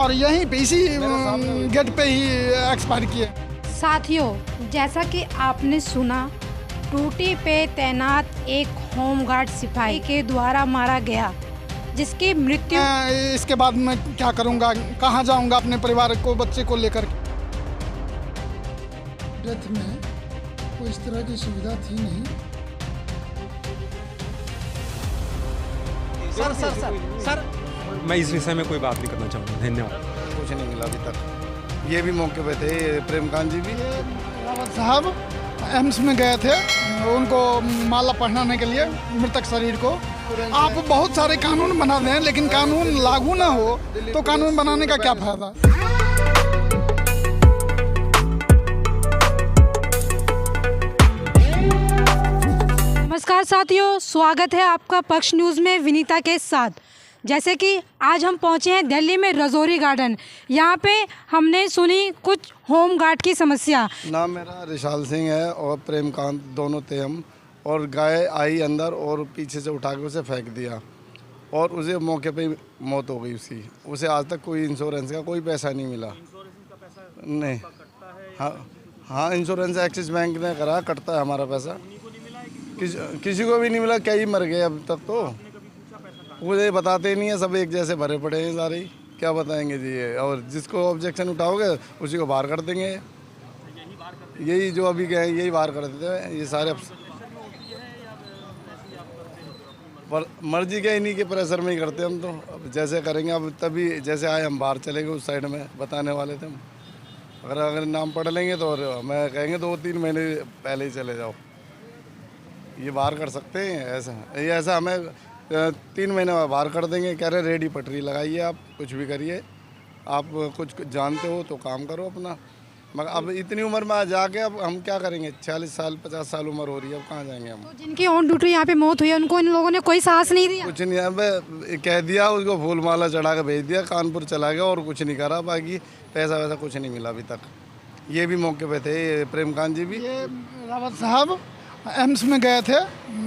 और यहीं पे इसी गेट पे ही एक्सपायर किए। साथियों, जैसा कि आपने सुना, ड्यूटी पे तैनात एक होमगार्ड सिपाही के द्वारा मारा गया, जिसकी मृत्यु। इसके बाद मैं क्या करूंगा, कहाँ जाऊंगा अपने परिवार को, बच्चे को लेकर। डेथ में कोई इस तरह की सुविधा थी नहीं। सर मैं इस विषय में कोई बात नहीं करना चाहूँगा। धन्यवाद। कुछ नहीं मिला अभी तक। ये भी मौके पे थे, प्रेमकांत जी भी। रावत साहब एम्स में गए थे उनको माला पहनाने के लिए मृतक शरीर को। आप बहुत सारे कानून बना दें, लेकिन कानून लागू ना हो तो कानून बनाने का क्या फायदा। नमस्कार साथियों, स्वागत है आपका पक्ष न्यूज़ में विनीता के साथ। जैसे कि आज हम पहुंचे हैं दिल्ली में रजौरी गार्डन। यहाँ पे हमने सुनी कुछ होम गार्ड की समस्या। नाम मेरा रिशाल सिंह है और प्रेमकांत दोनों थे हम। और गाय आई अंदर और पीछे से उठा के उसे फेंक दिया और उसे मौके पे मौत हो गई उसकी। उसे आज तक कोई इंश्योरेंस का कोई पैसा नहीं मिला। नहीं, हाँ इंश्योरेंस एक्सिस बैंक ने करा, कटता है हमारा पैसा। किसी को भी नहीं मिला, कई मर गए अब तक। तो मुझे बताते नहीं है, सब एक जैसे भरे पड़े हैं सारे। क्या बताएंगे जी ये। और जिसको ऑब्जेक्शन उठाओगे उसी को बाहर कर देंगे। यही जो अभी गए यही बाहर कर देते हैं ये सारे। मर्जी के इन्हीं के प्रेशर में ही करते हम। तो अब जैसे करेंगे, अब तभी जैसे आए हम बाहर चले गए उस साइड में, बताने वाले थे हम। अगर नाम पढ़ लेंगे तो मैं कहेंगे 2-3 महीने पहले ही चले जाओ। ये बाहर कर सकते हैं ऐसा हमें 3 महीने में बाहर कर देंगे। कह रहे रेडी पटरी लगाइए, आप कुछ भी करिए, आप कुछ जानते हो तो काम करो अपना। मगर अब इतनी उम्र में जाके अब हम क्या करेंगे। 40 साल 50 साल उम्र हो रही है, अब कहाँ जाएंगे हम। तो जिनकी ऑन ड्यूटी यहाँ पे मौत हुई है, उनको इन लोगों ने कोई साहस नहीं दिया। कुछ नहीं, अब कह दिया, उसको फूल माला चढ़ा के भेज दिया, कानपुर चला गया और कुछ नहीं करा। बाकी पैसा वैसा कुछ नहीं मिला अभी तक। ये भी मौके पे थे, प्रेमकांत जी भी। ये रावत साहब एम्स में गए थे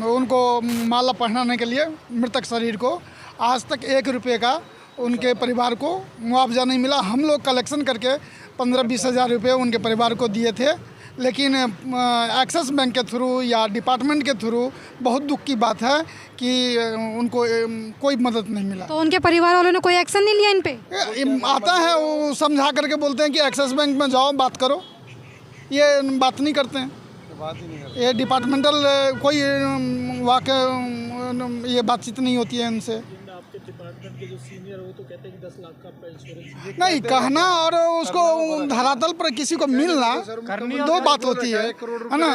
उनको माला पहनाने के लिए मृतक शरीर को। आज तक 1 रुपये का उनके परिवार को मुआवजा नहीं मिला। हम लोग कलेक्शन करके 15-20 हज़ार रुपये उनके परिवार को दिए थे, लेकिन एक्सिस बैंक के थ्रू या डिपार्टमेंट के थ्रू बहुत दुख की बात है कि उनको कोई मदद नहीं मिला। तो उनके परिवार वालों ने कोई एक्शन नहीं लिया इन पे? आता है वो समझा करके बोलते हैं कि एक्सिस बैंक में जाओ बात करो, ये बात नहीं करते हैं। ये डिपार्टमेंटल कोई ये बातचीत नहीं होती है इनसे। आपके डिपार्टमेंट के जो सीनियर हो तो कहते हैं कि 10 लाख का आपका इंश्योरेंस नहीं कहना और उसको धरातल पर किसी को मिलना दो बात होती है ना।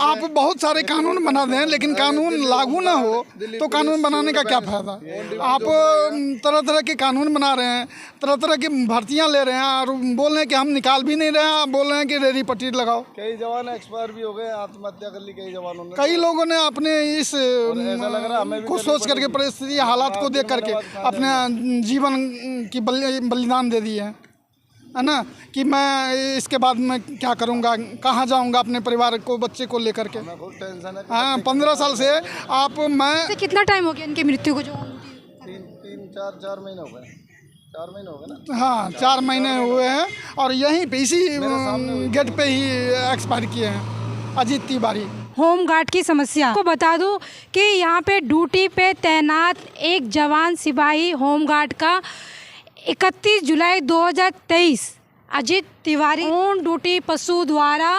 आप बहुत सारे कानून बना दें, लेकिन कानून लागू ना हो तो कानून बनाने का क्या फायदा। आप तरह तरह के कानून बना रहे हैं, तरह तरह की भर्तियां ले रहे हैं और बोल रहे हैं कि हम निकाल भी नहीं रहे हैं। आप बोल रहे हैं कि रेडी पट्टी लगाओ। कई जवान एक्सपायर भी हो गए, आत्महत्या कर ली कई जवानों ने। कई लोगों ने अपने इस को सोच करके, परिस्थिति हालात को देख करके अपने जीवन की बलिदान दे दी है ना। कि मैं इसके बाद मैं क्या करूंगा, कहाँ जाऊंगा अपने परिवार को, बच्चे को लेकर के। हाँ 15 साल से आप मैं। कितना टाइम हो गया इनकी मृत्यु को? जो 4 महीने हो गए। 4 महीने हो गए ना। हाँ 4 महीने हुए हैं और यहीं पे इसी गेट पे ही एक्सपायर किए हैं अजीत तिवारी। होम गार्ड की समस्या को बता दूं कि यहाँ पे ड्यूटी पे तैनात एक जवान सिपाही होम गार्ड का 31 जुलाई 2023 अजीत तिवारी ऑन ड्यूटी पशु द्वारा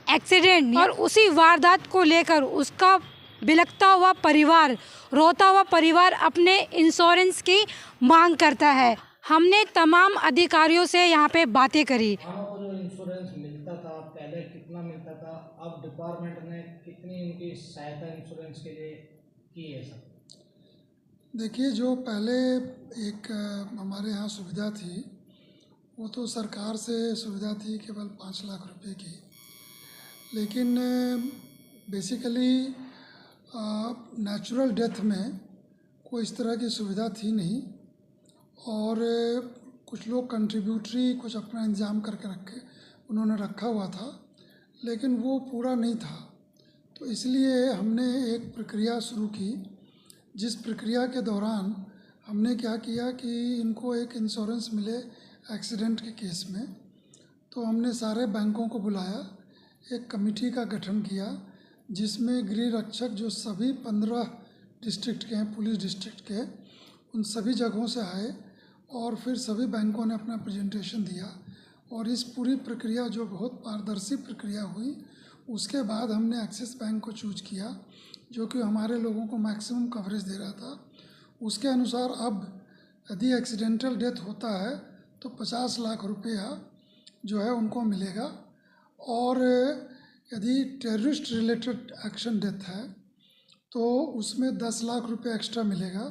एक्सीडेंट और उसी वारदात को लेकर उसका बिलखता हुआ परिवार, रोता हुआ परिवार अपने इंश्योरेंस की मांग करता है। हमने तमाम अधिकारियों से यहाँ पे बातें करी। इंश्योरेंस मिलता था पहले, कितना मिलता था, अब डिपार्टमेंट ने कितनी इनकी सहायता इंश्योरेंस के लिए की है सर? देखिए, जो पहले एक हमारे यहाँ सुविधा थी वो तो सरकार से सुविधा थी केवल 5 लाख रुपए की। लेकिन बेसिकली नेचुरल डेथ में कोई इस तरह की सुविधा थी नहीं। और कुछ लोग कंट्रीब्यूटरी कुछ अपना इंतजाम करके उन्होंने रखा हुआ था, लेकिन वो पूरा नहीं था। तो इसलिए हमने एक प्रक्रिया शुरू की, जिस प्रक्रिया के दौरान हमने क्या किया कि इनको एक इंश्योरेंस मिले एक्सीडेंट के केस में। तो हमने सारे बैंकों को बुलाया, एक कमेटी का गठन किया जिसमें गृह रक्षक जो सभी 15 डिस्ट्रिक्ट के हैं, पुलिस डिस्ट्रिक्ट के, उन सभी जगहों से आए और फिर सभी बैंकों ने अपना प्रेजेंटेशन दिया। और इस पूरी प्रक्रिया जो बहुत पारदर्शी प्रक्रिया हुई, उसके बाद हमने एक्सिस बैंक को चूज किया जो कि हमारे लोगों को मैक्सिमम कवरेज दे रहा था। उसके अनुसार अब यदि एक्सीडेंटल डेथ होता है तो 50 लाख रुपया जो है उनको मिलेगा, और यदि टेररिस्ट रिलेटेड एक्शन डेथ है तो उसमें 10 लाख रुपये एक्स्ट्रा मिलेगा,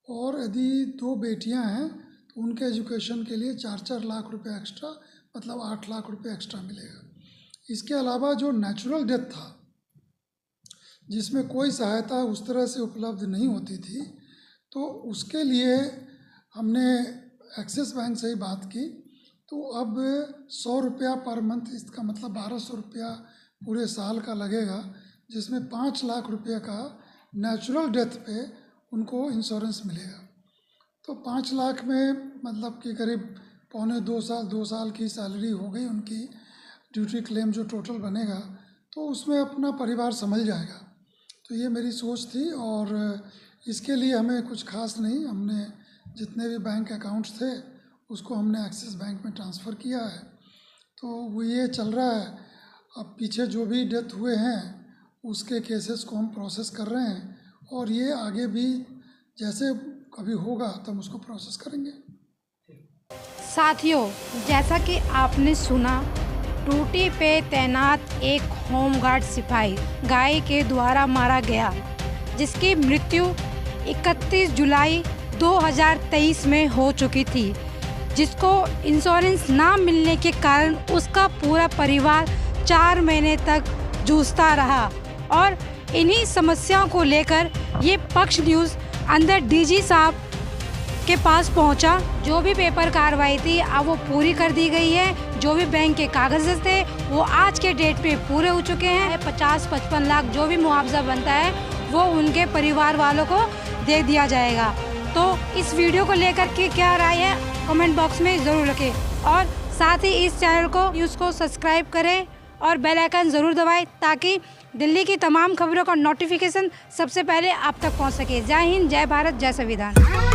और यदि 2 बेटियां हैं तो उनके एजुकेशन के लिए 4-4 लाख रुपये एक्स्ट्रा, मतलब 8 लाख रुपये एक्स्ट्रा मिलेगा। इसके अलावा जो नेचुरल डेथ था जिसमें कोई सहायता उस तरह से उपलब्ध नहीं होती थी, तो उसके लिए हमने एक्सिस बैंक से ही बात की। तो अब 100 रुपया पर मंथ, इसका मतलब 1200 रुपया पूरे साल का लगेगा, जिसमें 5 लाख रुपये का नेचुरल डेथ पे उनको इंश्योरेंस मिलेगा। तो 5 लाख में मतलब कि करीब 2 साल की सैलरी हो गई उनकी, ड्यूटी क्लेम जो टोटल बनेगा तो उसमें अपना परिवार संभल जाएगा। तो ये मेरी सोच थी, और इसके लिए हमें कुछ खास नहीं, हमने जितने भी बैंक अकाउंट्स थे उसको हमने एक्सिस बैंक में ट्रांसफ़र किया है। तो वो ये चल रहा है। अब पीछे जो भी डेथ हुए हैं उसके केसेस को हम प्रोसेस कर रहे हैं, और ये आगे भी जैसे कभी होगा तो हम उसको प्रोसेस करेंगे। साथियों, जैसा कि आपने सुना, ड्यूटी पे तैनात एक होमगार्ड सिपाही गाय के द्वारा मारा गया, जिसकी मृत्यु 31 जुलाई 2023 में हो चुकी थी, जिसको इंश्योरेंस ना मिलने के कारण उसका पूरा परिवार 4 महीने तक जूझता रहा। और इन्हीं समस्याओं को लेकर ये पक्ष न्यूज़ अंदर डीजी साहब के पास पहुंचा। जो भी पेपर कार्रवाई थी अब वो पूरी कर दी गई है। जो भी बैंक के कागज़ थे वो आज के डेट पे पूरे हो चुके हैं। 50-55 लाख जो भी मुआवजा बनता है वो उनके परिवार वालों को दे दिया जाएगा। तो इस वीडियो को लेकर के क्या राय है कमेंट बॉक्स में ज़रूर रखें, और साथ ही इस चैनल को न्यूज़ को सब्सक्राइब करें और बेल आइकन ज़रूर दबाएं ताकि दिल्ली की तमाम खबरों का नोटिफिकेशन सबसे पहले आप तक पहुंच सके। जय हिंद, जय भारत, जय संविधान।